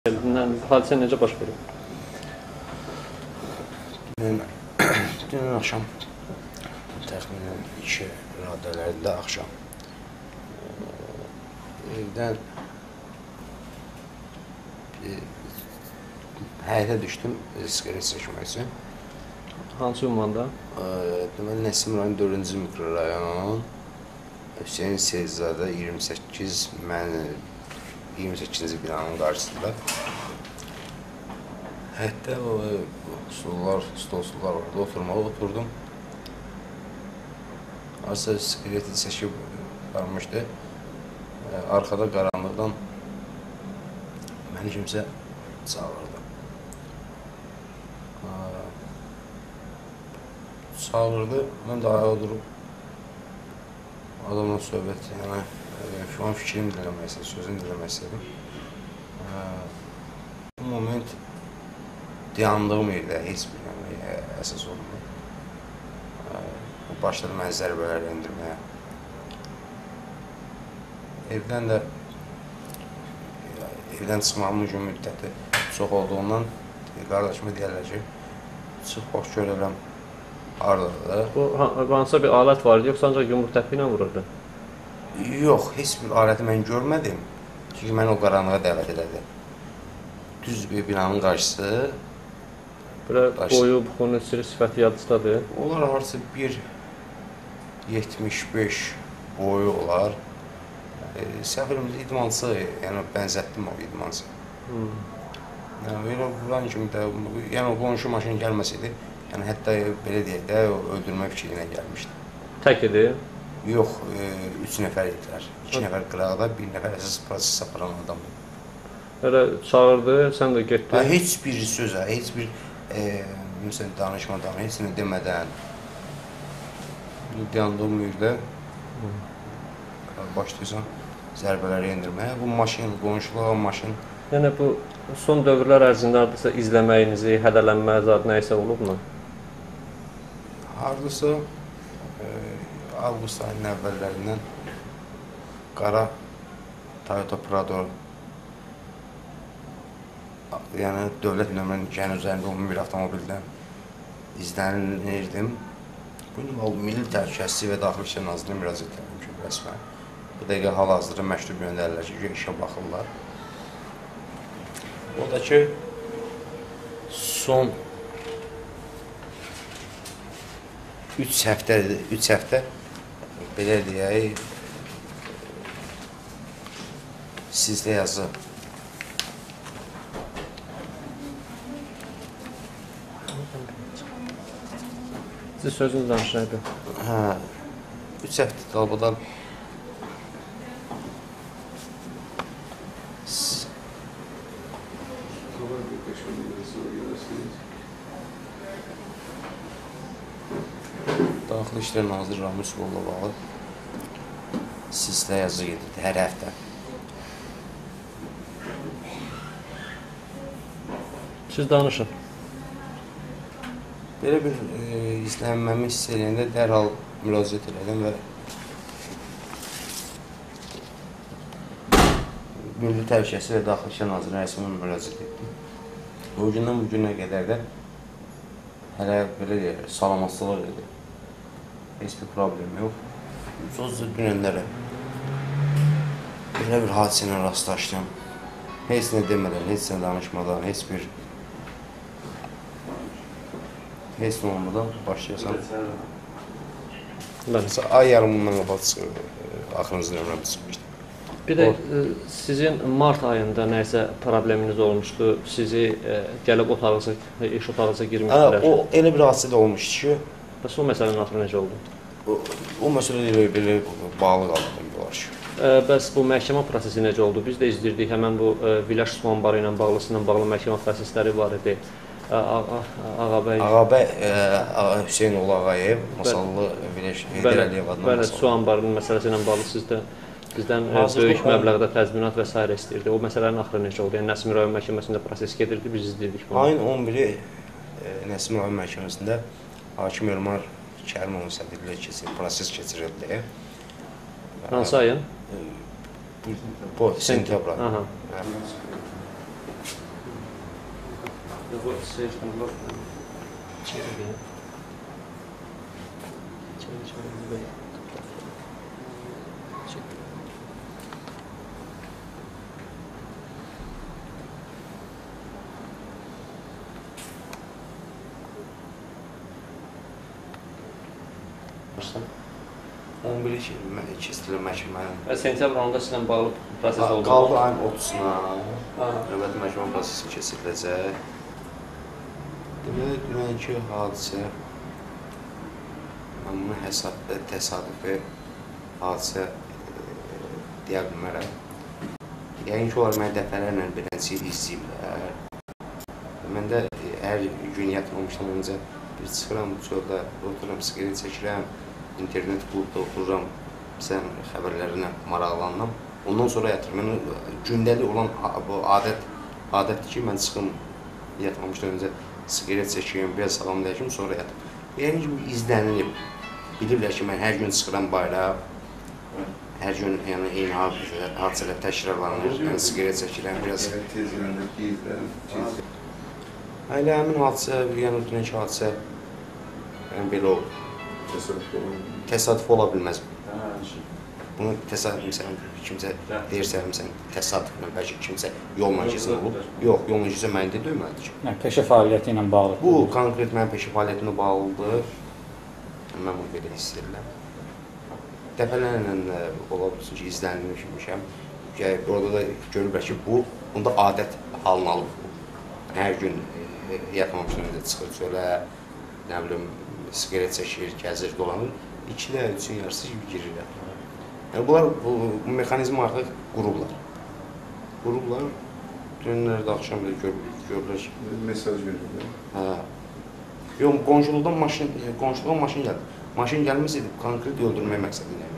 Hadisə necə baş verib? Dünən axşam təxminən 2 radələrində axşam evdən həyətə düşdüm siqaret çəkmək üçün. Hansı ünvanda? Deməli, Nəsim rayon 4-cü mikrorayon, Hüseyin Seyidzadə 28, mən 28-ci binanın qarşısında. Həyətdə stollar vardı, oturmağa oturdum. Arsa siqareti çəkib varmışdı. Arxada qaranlıqdan məni kimsə çağırdı. Çağırdı, mən də ayağa durub adamla söhbət, yəni şu an fikrimi dinləmək istədim, sözünü dinləmək istədim. Bu moment dayandığım yerdə heç bir əsas olmuyor. Başladım mən zərbələr endirməyə. Evdən çıxmamın gün müddəti çox olduğundan qardaşıma deyərlər ki, çıx bax görürəm haradadır. Bu hansısa bir alət var idi, yoxsa ancaq yumruq təpi ilə vururdu? Yox, heç bir aləti mən görmədim. Çünki məni o qaranlığa dəvət elədi. Düz bir binanın qarşısı. Belə boyu, buxunu, sifəti yadınızdadır? Onlar arası 1.75 boyu olar. Səfirimizdə idmançı, yəni bənzətdim o idmançı. Elə vuran kimi də, yəni o qonşu maşın gəlməsəydi, yəni hətta belə deyək də, öldürmə fikri ilə gəlmişdi. Tək idi? Yox, 3 nəfər idilər. 2 nəfər qıraqda, 1 nəfər əsas proses aparan adamdır. Elə çağırdı, sən də getdin? Heç bir sözə, heç bir danışmadan, heç nə demədən dayandığım yerdə başlayırsan zərbələri endirməyə. Bu maşın, qonşuluğa maşın. Yəni bu son dövrlər ərzində hardasa izləməyinizi, hədələnmə zad nəysə olubmu? Hardasa avqust ayının əvvəllərindən qara Toyota Prado, yəni dövlət nömrənin gələn üzərində olan bir avtomobildən izlənirdim. Bu Milli Təhlükəsizlik və Daxili İşlər Nazirliyinə müraciət etdim ki, rəsmən. Bu dəqiqə hal-hazırda məktub göndərirlər ki, işə baxırlar. O da ki, son 3 həftə belə deyək, sizdə yazı. Siz sözünüz danışırdı. 3 həftə dalbadan Daxili İşlər Naziri Ramil Üsulovla bağlı sizdə yazı gedirdi hər həftə. Siz danışın. Belə bir izlənməmi hiss edəndə dərhal müraciət elədim və Milli Təhlükəsizlik və Daxili İşlər Nazirliyinə rəsmən müraciət etdim. O gündən bu günə qədər də hələ belə deyək, salamatçılıq idi. Heç bir problem yox. Sözcə dünənlərə belə bir hadisə ilə rastlaşdım. Heç nə demədən, heç nə danışmadan, heç nə olmadan başlayasan. Ay yarımından qabaq axırıncı nömrəmi çıxmışdı. Bir də sizin mart ayında nəsə probleminiz olmuşdu, sizi gəlib iş otağınıza girmişdilər. O elə bir hadisə də olmuşdu ki, bəs o məsələnin axırı necə oldu? O məsələ belə bağlı qaldım olar ki. Bəs bu məhkəmə prosesi necə oldu? Biz də izləyirdik, həmən bu Villaj su anbarı ilə bağlı məhkəmə prosesləri var idi. Ağabey Hüseynoğlu Ağayev, Masallı Villaj Heydər Əliyev adına Bəli, su anbarının məsələsi ilə bağlı sizdə bizdən böyük məbləğdə təzminat və s. istəyirdi. O məsələnin axırı necə oldu? Yəni Nəsim rayon məhkəməsində proses gedirdi, biz izləyirdik bunu. Ayın 11-i Nəsim rayon məhkəməsində hakim Elmar Kərimovun sədrliyi proses keçirildi. Hansı ayın? Bu sentyabr ayı. Bu seyircinin var. Çevir. Başdan 11 keçirilən məhkəmənin Sentyabr ayında sizlə bağlı proses oldu. Qaldı ayın 30-una növbəti məhkəmə prosesi keçiriləcək. Deməli, dünənki hadisə mən bunu təsadüfi hadisə deyə bilmərəm. Yəqin ki, onlar mənə dəfələrlə beləncə izləyiblər. Mən də hər gün yatmamışdan öncə bir çıxıram, çöldə otururam, siqaret çəkirəm, internet klubda otururam, sən xəbərlərinə maraqlanıram. Ondan sonra yatırım. Mən gündəlik olan bu adətdir ki, mən çıxım yatmamışdan öncə siqaret çəkiyim, biraz salamlayışım, sonra yatım. Yəni ki, izlənilib. Bilirlər ki, mən hər gün çıxıram bayrağa, hər gün eyni hadisələr təkrarlanır, mən siqaret çəkirəm, biraz... Elə həmin hadisə, yəni dünənki hadisə belə oldu. Təsadüf ola bilməz. Bunu təsadüf kimsə deyirsə, təsadüflə, bəlkə kimsə yolla keçən olub. Yox, yolla keçən məni də döyməlidir ki. Peşə fəaliyyəti ilə bağlıdır. Bu, konkret mənim peşə fəaliyyətimlə bağlıdır. Mən bunu belə hiss edirəm. Dəfələrlə ola bilsin ki, izlənilmişəm. Orada da görürlər ki, bu, bunda adət halını alıb. Hər gün yatmamışdan öncə çıxır çölə, nə bilim, siqaret çəkir, gəzir, dolanır. 2-də 3-ün yarısı gibi girirlər. Yəni, bunlar bu mexanizmi artıq qurublar. Qurublar, dünlərdə axşam da görürlər ki... Mesaj verirlər. Hə. Yox, qonşuluqdan maşın gəldi. Maşın gəlməsəydi, konkret öldürmək məqsədində.